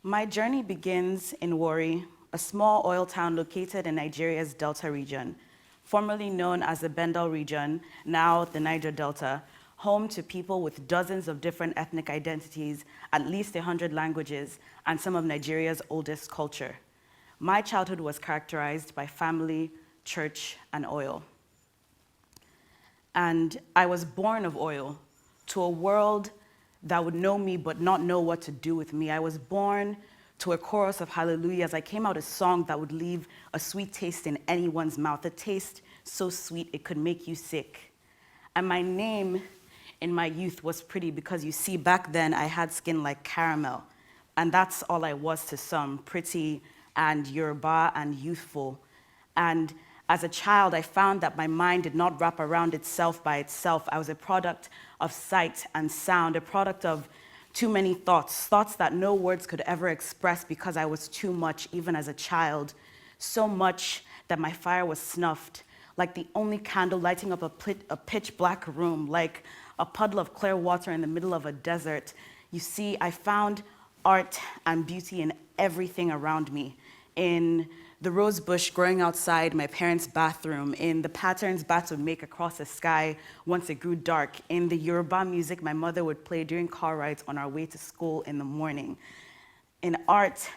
My journey begins in Warri, a small oil town located in Nigeria's Delta region, formerly known as the Bendel region, now the Niger Delta, home to people with dozens of different ethnic identities, at least 100 languages, and some of Nigeria's oldest culture. My childhood was characterized by family, church, and oil. And I was born of oil to a world that would know me but not know what to do with me. I was born to a chorus of hallelujahs. I came out a song that would leave a sweet taste in anyone's mouth, a taste so sweet it could make you sick. And my name in my youth was pretty because you see, back then I had skin like caramel. And that's all I was to some, pretty and Yoruba and youthful. And as a child, I found that my mind did not wrap around itself by itself. I was a product of sight and sound, a product of too many thoughts, thoughts that no words could ever express because I was too much, even as a child. So much that my fire was snuffed, like the only candle lighting up a pitch black room, like a puddle of clear water in the middle of a desert. You see, I found art and beauty in everything around me, in the rose bush growing outside my parents' bathroom, in the patterns bats would make across the sky once it grew dark, in the Yoruba music my mother would play during car rides on our way to school in the morning. In art,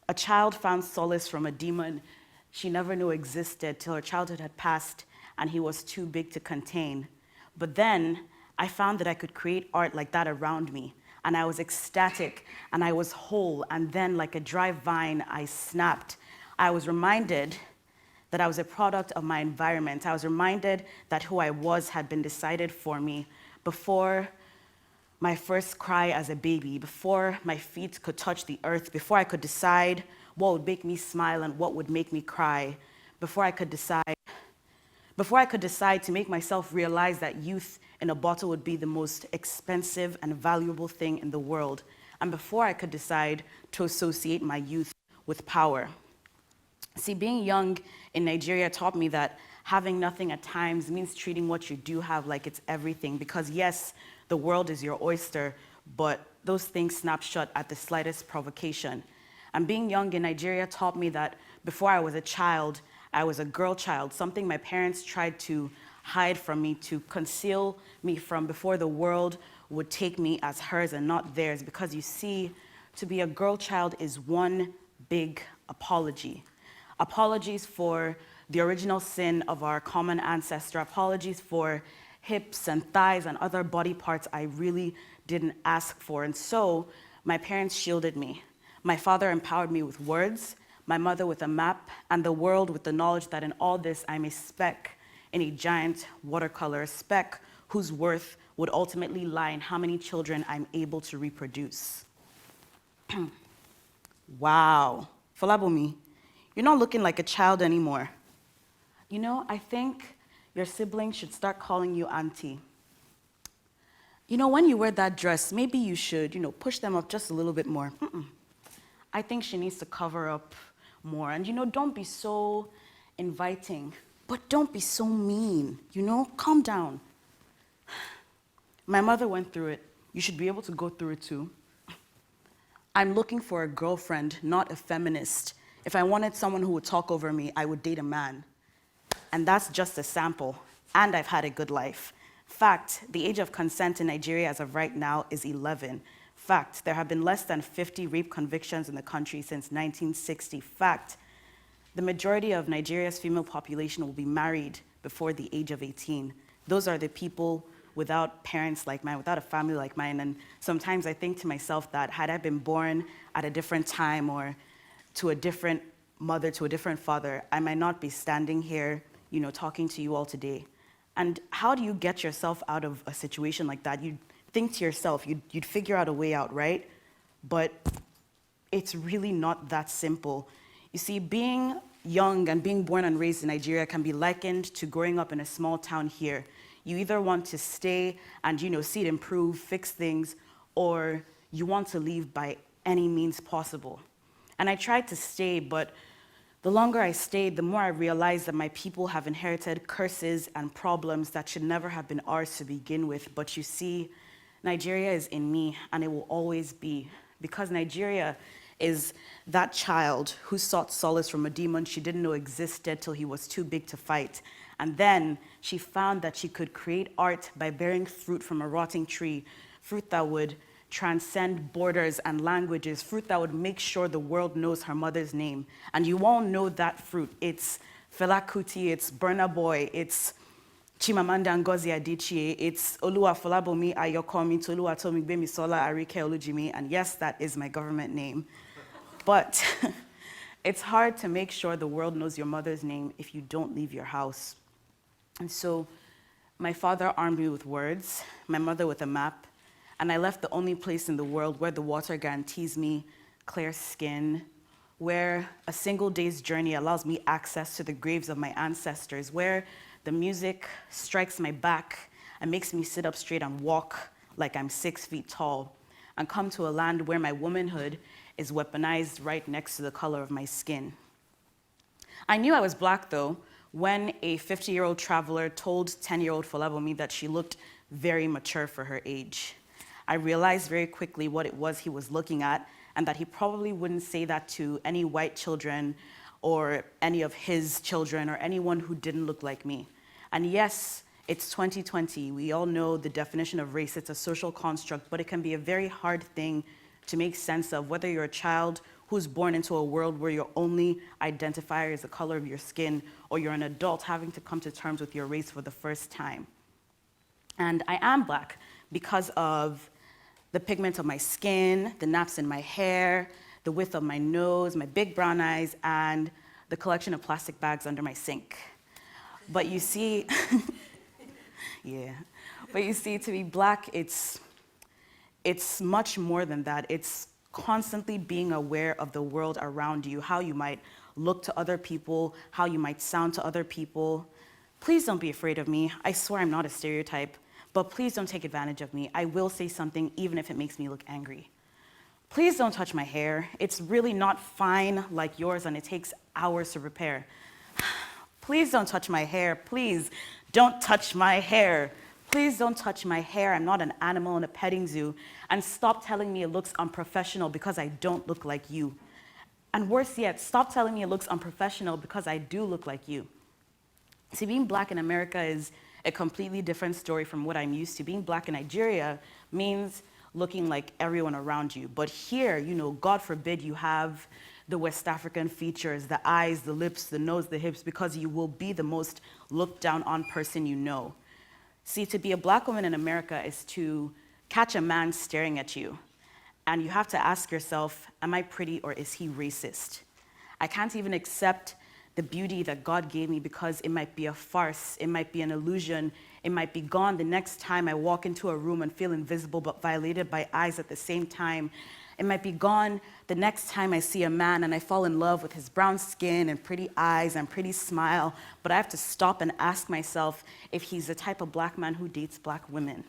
a child found solace from a demon she never knew existed till her childhood had passed and he was too big to contain. But then I found that I could create art like that around me, and I was ecstatic and I was whole, and then like a dry vine I snapped. I was reminded that I was a product of my environment. I was reminded that who I was had been decided for me before my first cry as a baby, before my feet could touch the earth, before I could decide what would make me smile and what would make me cry, before I could decide to make myself realize that youth in a bottle would be the most expensive and valuable thing in the world, and before I could decide to associate my youth with power. See, being young in Nigeria taught me that having nothing at times means treating what you do have like it's everything, because yes, the world is your oyster, but those things snap shut at the slightest provocation. And being young in Nigeria taught me that before I was a child, I was a girl child, something my parents tried to hide from me, to conceal me from before the world would take me as hers and not theirs. Because you see, to be a girl child is one big apology. Apologies for the original sin of our common ancestor. Apologies for hips and thighs and other body parts I really didn't ask for. And so my parents shielded me. My father empowered me with words, my mother with a map, and the world with the knowledge that in all this I'm a speck in a giant watercolor, a speck whose worth would ultimately lie in how many children I'm able to reproduce. Wow. Folabomi, you're not looking like a child anymore. You know, I think your siblings should start calling you auntie. You know, when you wear that dress, maybe you should, push them up just a little bit more. I think she needs to cover up more. And, don't be so inviting, but don't be so mean, calm down. My mother went through it. You should be able to go through it too. I'm looking for a girlfriend, not a feminist. If I wanted someone who would talk over me, I would date a man. And that's just a sample. And I've had a good life. Fact, the age of consent in Nigeria as of right now is 11. Fact, there have been less than 50 rape convictions in the country since 1960. Fact, the majority of Nigeria's female population will be married before the age of 18. Those are the people without parents like mine, without a family like mine. And sometimes I think to myself that had I been born at a different time or to a different mother, to a different father, I might not be standing here, talking to you all today. And how do you get yourself out of a situation like that? You'd think to yourself, you'd figure out a way out, right? But it's really not that simple. You see, being young and being born and raised in Nigeria can be likened to growing up in a small town here. You either want to stay and, see it improve, fix things, or you want to leave by any means possible. And I tried to stay, but the longer I stayed, the more I realized that my people have inherited curses and problems that should never have been ours to begin with. But you see, Nigeria is in me, and it will always be, because Nigeria is that child who sought solace from a demon she didn't know existed till he was too big to fight. And then she found that she could create art by bearing fruit from a rotting tree, fruit that would transcend borders and languages, fruit that would make sure the world knows her mother's name. And you all know that fruit. It's Fela Kuti, it's Burna Boy, it's Chimamanda Ngozi Adichie, it's Oluwafolabomi Ayokomi, Toluwatomi Gbemisola Arike Olujimi, and yes, that is my government name. But it's hard to make sure the world knows your mother's name if you don't leave your house. And so my father armed me with words, my mother with a map, and I left the only place in the world where the water guarantees me clear skin, where a single day's journey allows me access to the graves of my ancestors, where the music strikes my back and makes me sit up straight and walk like I'm 6 feet tall, and come to a land where my womanhood is weaponized right next to the color of my skin. I knew I was Black, though, when a 50-year-old traveler told 10-year-old Folabomi that she looked very mature for her age. I realized very quickly what it was he was looking at, and that he probably wouldn't say that to any white children or any of his children or anyone who didn't look like me. And yes, it's 2020. We all know the definition of race. It's a social construct, but it can be a very hard thing to make sense of, whether you're a child who's born into a world where your only identifier is the color of your skin, or you're an adult having to come to terms with your race for the first time. And I am Black because of the pigment of my skin, the naps in my hair, the width of my nose, my big brown eyes, and the collection of plastic bags under my sink. But you see, yeah, but you see, to be Black, it's much more than that. It's constantly being aware of the world around you, how you might look to other people, how you might sound to other people. Please don't be afraid of me. I swear I'm not a stereotype. But please don't take advantage of me. I will say something even if it makes me look angry. Please don't touch my hair. It's really not fine like yours, and it takes hours to repair. Please don't touch my hair. Please don't touch my hair. Please don't touch my hair. I'm not an animal in a petting zoo. And stop telling me it looks unprofessional because I don't look like you. And worse yet, stop telling me it looks unprofessional because I do look like you. See, being Black in America is a completely different story from what I'm used to. Being Black in Nigeria means looking like everyone around you. But here, you know, God forbid you have the West African features, the eyes, the lips, the nose, the hips, because you will be the most looked down on person you know. See, to be a Black woman in America is to catch a man staring at you, and you have to ask yourself, am I pretty or is he racist? I can't even accept the beauty that God gave me because it might be a farce, it might be an illusion, it might be gone the next time I walk into a room and feel invisible but violated by eyes at the same time. It might be gone the next time I see a man and I fall in love with his brown skin and pretty eyes and pretty smile, but I have to stop and ask myself if he's the type of Black man who dates Black women.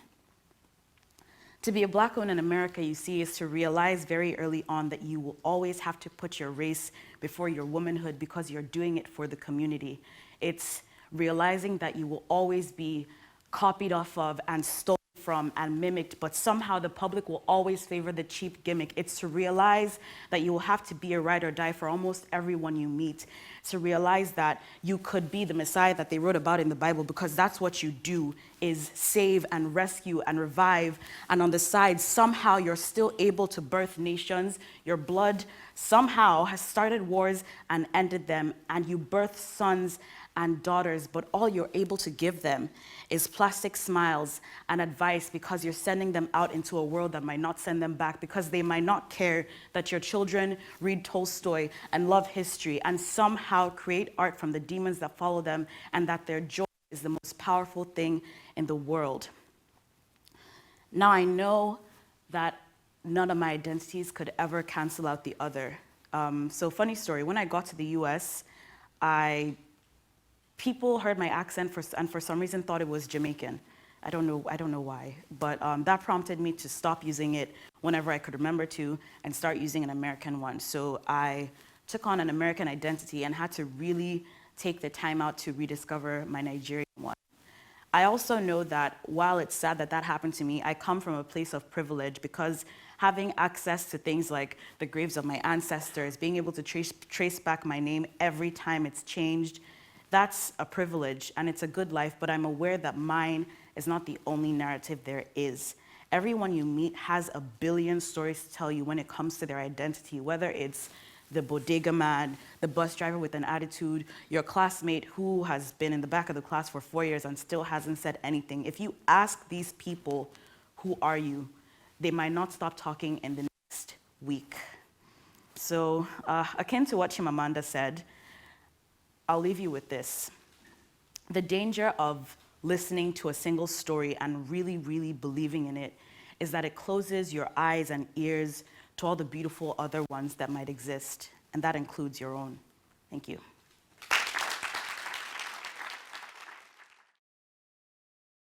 To be a Black woman in America, you see, is to realize very early on that you will always have to put your race before your womanhood because you're doing it for the community. It's realizing that you will always be copied off of and stolen from and mimicked, but somehow the public will always favor the cheap gimmick. It's to realize that you will have to be a ride or die for almost everyone you meet. To realize that you could be the Messiah that they wrote about in the Bible, because that's what you do, is save and rescue and revive. And on the side, somehow you're still able to birth nations. Your blood somehow has started wars and ended them, and you birth sons and daughters, but all you're able to give them is plastic smiles and advice, because you're sending them out into a world that might not send them back, because they might not care that your children read Tolstoy and love history and somehow create art from the demons that follow them, and that their joy is the most powerful thing in the world. Now, I know that none of my identities could ever cancel out the other. So funny story, when I got to the US, people heard my accent and for some reason thought it was Jamaican. I don't know why, but that prompted me to stop using it whenever I could remember to and start using an American one. So I took on an American identity and had to really take the time out to rediscover my Nigerian one. I also know that while it's sad that that happened to me, I come from a place of privilege, because having access to things like the graves of my ancestors, being able to trace back my name every time it's changed, that's a privilege and it's a good life, but I'm aware that mine is not the only narrative there is. Everyone you meet has a billion stories to tell you when it comes to their identity, whether it's the bodega man, the bus driver with an attitude, your classmate who has been in the back of the class for 4 years and still hasn't said anything. If you ask these people, who are you, they might not stop talking in the next week. So akin to what Chimamanda said, I'll leave you with this. The danger of listening to a single story and really, really believing in it is that it closes your eyes and ears to all the beautiful other ones that might exist, and that includes your own. Thank you.